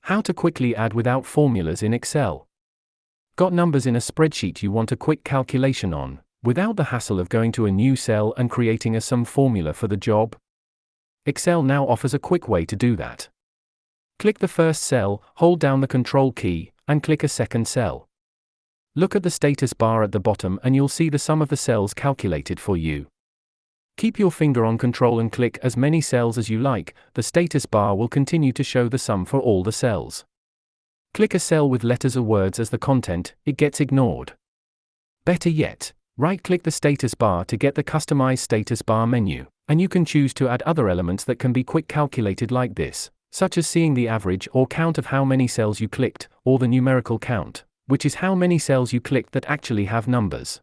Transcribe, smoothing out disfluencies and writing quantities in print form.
How to quickly add without formulas in Excel. Got numbers in a spreadsheet you want a quick calculation on, without the hassle of going to a new cell and creating a sum formula for the job? Excel now offers a quick way to do that. Click the first cell, hold down the Control key, and click a second cell. Look at the status bar at the bottom and you'll see the sum of the cells calculated for you. Keep your finger on Control and click as many cells as you like, the status bar will continue to show the sum for all the cells. Click a cell with letters or words as the content, it gets ignored. Better yet, right-click the status bar to get the Customize Status Bar menu, and you can choose to add other elements that can be quick calculated like this, such as seeing the average or count of how many cells you clicked, or the numerical count, which is how many cells you clicked that actually have numbers.